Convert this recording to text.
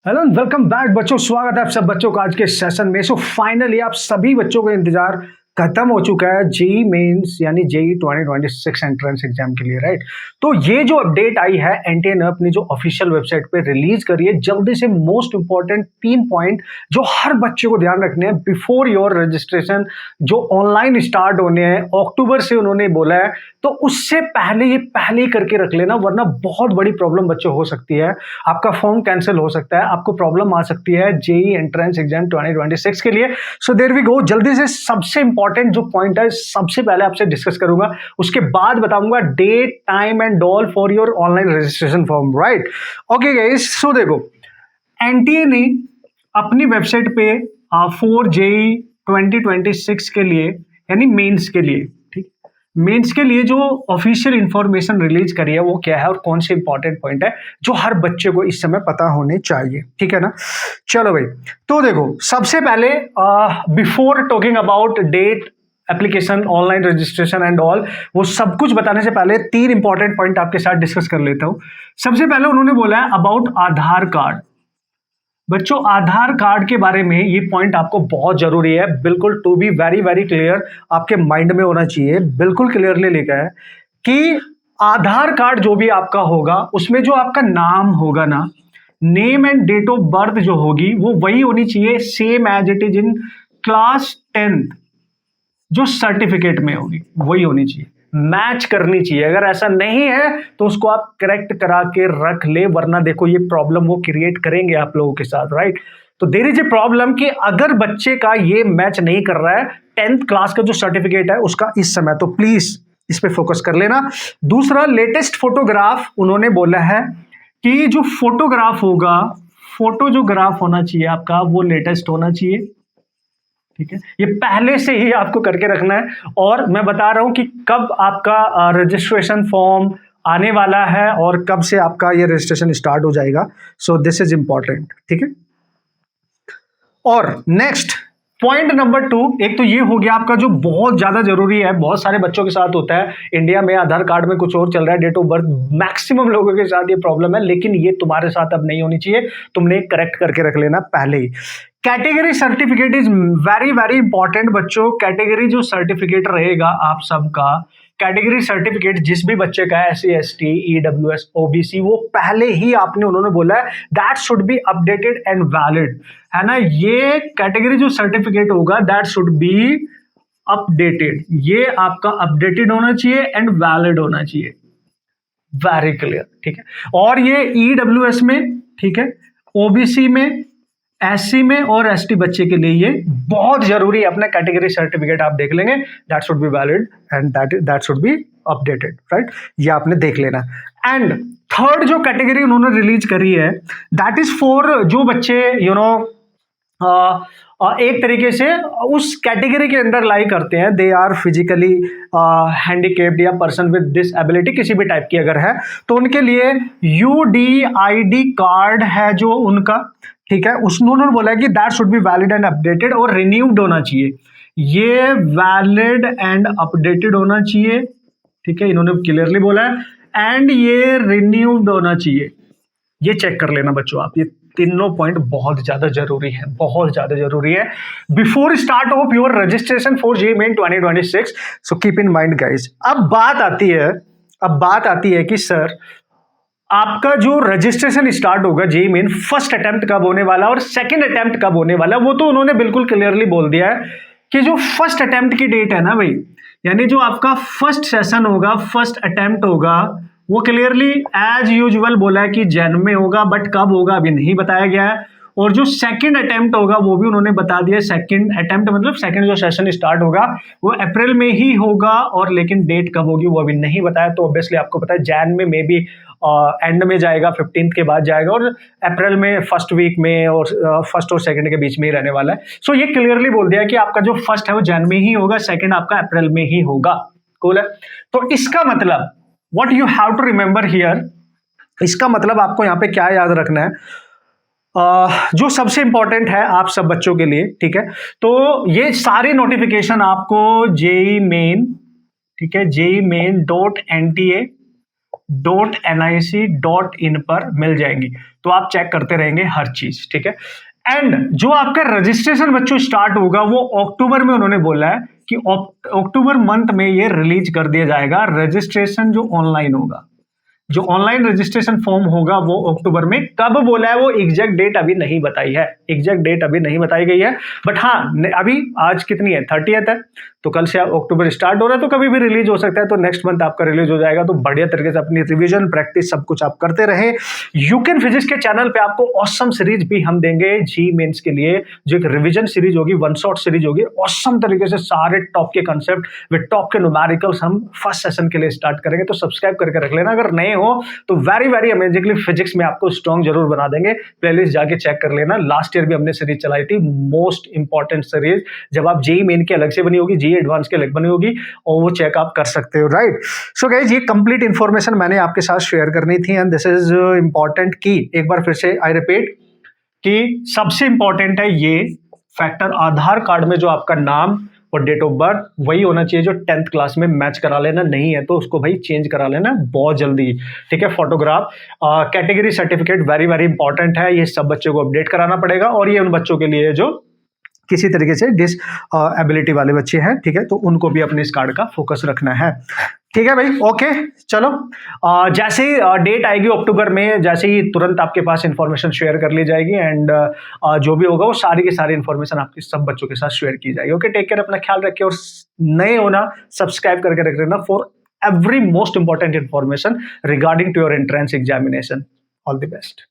Hello welcome back बच्चों, स्वागत है आप सब बच्चों का आज के सेशन में। सो फाइनली आप सभी बच्चों का इंतजार खत्म हो चुका है जेई मेंस यानी जेई 2026 एंट्रेंस एग्जाम के लिए, राइट। तो ये जो अपडेट आई है एनटीए ने अपनी जो ऑफिशियल वेबसाइट पे रिलीज करी है, जल्दी से मोस्ट इंपॉर्टेंट 3 पॉइंट जो हर बच्चे को ध्यान रखने हैं बिफोर योर रजिस्ट्रेशन, जो ऑनलाइन स्टार्ट होने हैं अक्टूबर से उन्होंने बोला है। तो उससे पहले ये पहले ही करके रख लेना, वरना बहुत बड़ी प्रॉब्लम बच्चों हो सकती है। आपका फॉर्म कैंसिल हो सकता है, आपको प्रॉब्लम आ सकती है जेई एंट्रेंस एग्जाम 2026 के लिए। सो देयर वी गो, जल्दी से सबसे इंपॉर्टेंट जो पॉइंट है सबसे पहले आपसे डिस्कस करूंगा, उसके बाद बताऊंगा date time and all for your online registration form, right. Okay guys, so देखो एनटीए ने अपनी वेबसाइट पे फॉर जेई 2026 के लिए यानी मेंस के लिए, ठीक, मेंस के लिए जो ऑफिशियल इंफॉर्मेशन रिलीज करी है वो क्या है और कौन से इंपॉर्टेंट पॉइंट है जो हर बच्चे को इस समय पता होने चाहिए, ठीक है ना। चलो भाई, तो देखो सबसे पहले before talking about date application online registration and all, वो सब कुछ बताने से पहले 3 इंपॉर्टेंट पॉइंट आपके साथ डिस्कस कर लेता हूं। सबसे पहले उन्होंने बोला है अबाउट आधार कार्ड। बच्चों आधार कार्ड के बारे में ये पॉइंट आपको बहुत जरूरी है, बिल्कुल to be very very clear आपके माइंड में होना चाहिए, बिल्कुल क्लियरली लिखा है कि आधार कार्ड जो भी आपका होगा उसमें जो आपका नाम होगा ना, name and date of birth जो होगी वो वही होनी चाहिए, same as it is in class 10th जो सर्टिफिकेट में होगी वही होनी चाहिए, मैच करनी चाहिए। अगर ऐसा नहीं है तो उसको आप करेक्ट करा के रख ले, वरना देखो ये प्रॉब्लम वो क्रिएट करेंगे आप लोगों के साथ, राइट। तो देयर इज ए प्रॉब्लम कि अगर बच्चे का ये मैच नहीं कर रहा है 10th क्लास का जो सर्टिफिकेट है उसका इस समय, तो प्लीज इस पे फोकस कर लेना। दूसरा, लेटेस्ट फोटोग्राफ उन्होंने बोला है कि जो फोटोग्राफ होगा, फोटो जो ग्राफ होना चाहिए आपका वो लेटेस्ट होना चाहिए, ठीक है। ये पहले से ही आपको करके रखना है, और मैं बता रहा हूं कि कब आपका रजिस्ट्रेशन फॉर्म आने वाला है और कब से आपका ये रजिस्ट्रेशन स्टार्ट हो जाएगा। सो दिस इज इंपॉर्टेंट, ठीक है। और नेक्स्ट पॉइंट नंबर 2, एक तो ये हो गया आपका जो बहुत ज्यादा जरूरी है, बहुत सारे बच्चों के साथ होता है इंडिया में, आधार कार्ड में कुछ और चल रहा है, डेट ऑफ बर्थ मैक्सिमम लोगों के साथ ये प्रॉब्लम है, लेकिन ये तुम्हारे साथ अब नहीं होनी चाहिए, तुमने करेक्ट करके रख लेना पहले ही। Category certificate is very very important बच्चों। कैटेगरी जो सर्टिफिकेट रहेगा आप सबका, कैटेगरी सर्टिफिकेट जिस भी बच्चे का है, SC ST EWS OBC, वो पहले ही आपने उन्होंने बोला है that should be updated and valid, है ना। ये कैटेगरी जो सर्टिफिकेट होगा दैट शुड बी अपडेटेड, ये आपका अपडेटेड होना चाहिए एंड वैलिड होना चाहिए, वेरी क्लियर, ठीक है। और ये EWS में, ठीक है, OBC में, SC में और ST बच्चे के लिए ये बहुत जरूरी है। अपना कैटेगरी सर्टिफिकेट आप देख लेंगे, that should be valid and that should be updated, right. ये आपने देख लेना। एंड थर्ड जो कैटेगरी उन्होंने रिलीज करी है दैट इज फॉर जो बच्चे यू नो एक तरीके से उस कैटेगरी के अंदर लाई करते हैं, दे आर फिजिकली हैंडीकेप्ड या पर्सन विद डिसएबिलिटी किसी भी टाइप की अगर है, तो उनके लिए UDID कार्ड है जो उनका, ठीक है, उन्होंने बोला है कि that should be valid and updated और रिन्यूड होना चाहिए, ये वैलिड एंड अपडेटेड होना चाहिए, ठीक है, इन्होंने क्लियरली बोला है, एंड ये रिन्यूड होना चाहिए। ये चेक कर लेना बच्चों आप, ये तीनों पॉइंट बहुत ज्यादा जरूरी है, बहुत ज्यादा जरूरी है before start of your registration for JEE main 2026। So keep in mind guys. अब बात आती है कि सर आपका जो रजिस्ट्रेशन स्टार्ट होगा जेईई मेन, फर्स्ट अटेम्प्ट कब होने वाला और सेकंड अटेम्प्ट कब होने वाला, वो तो उन्होंने बिल्कुल क्लियरली बोल दिया है कि जो फर्स्ट अटेम्प्ट की डेट है ना भाई, यानी जो आपका फर्स्ट सेशन होगा, फर्स्ट अटेम्प्ट होगा, वो क्लियरली एज यूजुअल बोला है कि जैन में होगा, बट कब होगा अभी नहीं बताया गया है। और जो सेकंड अटेम्प्ट होगा वो भी उन्होंने बता दिया, सेकंड अटेम्प्ट मतलब सेकंड जो सेशन स्टार्ट होगा वो अप्रैल में ही होगा, और लेकिन डेट कब होगी वो अभी नहीं बताया। तो ऑब्वियसली आपको पता है जैन में मे बी एंड में जाएगा, 15th के बाद जाएगा, और अप्रैल में फर्स्ट वीक में और फर्स्ट और सेकंड के बीच में ही रहने वाला है। सो ये क्लियरली बोल दिया कि आपका जो फर्स्ट है वो जैन में ही होगा, सेकंड आपका अप्रैल में ही होगा, कूल है। तो इसका मतलब what you have to remember here, इसका मतलब आपको यहाँ पे क्या याद रखना है, जो सबसे इंपॉर्टेंट है आप सब बच्चों के लिए, ठीक है। तो ये सारी नोटिफिकेशन आपको जेईई मेन, ठीक है, JEE main.nta .nic.in पर मिल जाएंगी, तो आप चेक करते रहेंगे हर चीज, ठीक है। एंड जो आपका रजिस्ट्रेशन बच्चों स्टार्ट होगा वो अक्टूबर में, उन्होंने बोला है कि अक्टूबर मंथ में ये रिलीज कर दिया जाएगा। रजिस्ट्रेशन जो ऑनलाइन होगा, जो ऑनलाइन रजिस्ट्रेशन फॉर्म होगा वो अक्टूबर में, कब बोला है वो एग्जैक्ट डेट अभी नहीं बताई है, एग्जैक्ट डेट अभी नहीं बताई गई है। बट हाँ, अभी आज कितनी है, 30th है, तो कल से अक्टूबर स्टार्ट हो रहा है, तो कभी भी रिलीज हो सकता है, तो नेक्स्ट मंथ आपका रिलीज हो जाएगा। तो बढ़िया तरीके से अपनी रिवीजन प्रैक्टिस सब कुछ आप करते रहे। यू कैन फिजिक्स के चैनल पे आपको ऑसम सीरीज भी हम देंगे जी मेंस के लिए, जो एक रिवीजन सीरीज होगी, वन शॉट सीरीज होगी, ऑसम तरीके से सारे टॉप के कंसेप्ट विद टॉप के न्यूमेरिकल्स हम फर्स्ट सेशन के लिए स्टार्ट करेंगे। तो सब्सक्राइब करके रख लेना, अगर नए हो तो वेरी वेरी अमेजिंगली फिजिक्स में आपको स्ट्रॉन्ग जरूर बना देंगे। प्लेलिस्ट जाके चेक कर लेना, लास्ट ईयर भी हमने सीरीज चलाई थी, मोस्ट इंपॉर्टेंट सीरीज, जब आप जेई मेन की अलग से बनी होगी, जेई एडवांस की अलग बनी होगी, और वो चेक आप कर सकते हो, राइट। सो गाइस, ये कंप्लीट इंफॉर्मेशन मैंने आपके साथ शेयर करनी थी, एंड दिस इज इंपॉर्टेंट की एक बार फिर से आई रिपीट कि सबसे इंपॉर्टेंट है ये फैक्टर, आधार कार्ड में जो आपका नाम और डेट ऑफ बर्थ वही होना चाहिए जो 10th क्लास में मैच करा लेना, नहीं है तो उसको भाई चेंज करा लेना बहुत जल्दी, ठीक है। Photograph, category certificate very very important है, ये सब बच्चों को अपडेट कराना पड़ेगा, और ये उन बच्चों के लिए जो किसी तरीके से डिसएबिलिटी वाले बच्चे हैं, ठीक है, तो उनको भी अपने इस कार्ड का फोकस रखना है, ठीक है भाई। ओके, चलो, जैसे ही डेट आएगी अक्टूबर में, जैसे ही तुरंत आपके पास इंफॉर्मेशन शेयर कर ली जाएगी, एंड जो भी होगा वो सारी की सारी इंफॉर्मेशन आपके सब बच्चों के साथ शेयर की जाएगी। ओके, टेक केयर, अपना ख्याल रखिए, और नए होना सब्सक्राइब करके रख लेना for every most important information regarding to your entrance examination. All the best.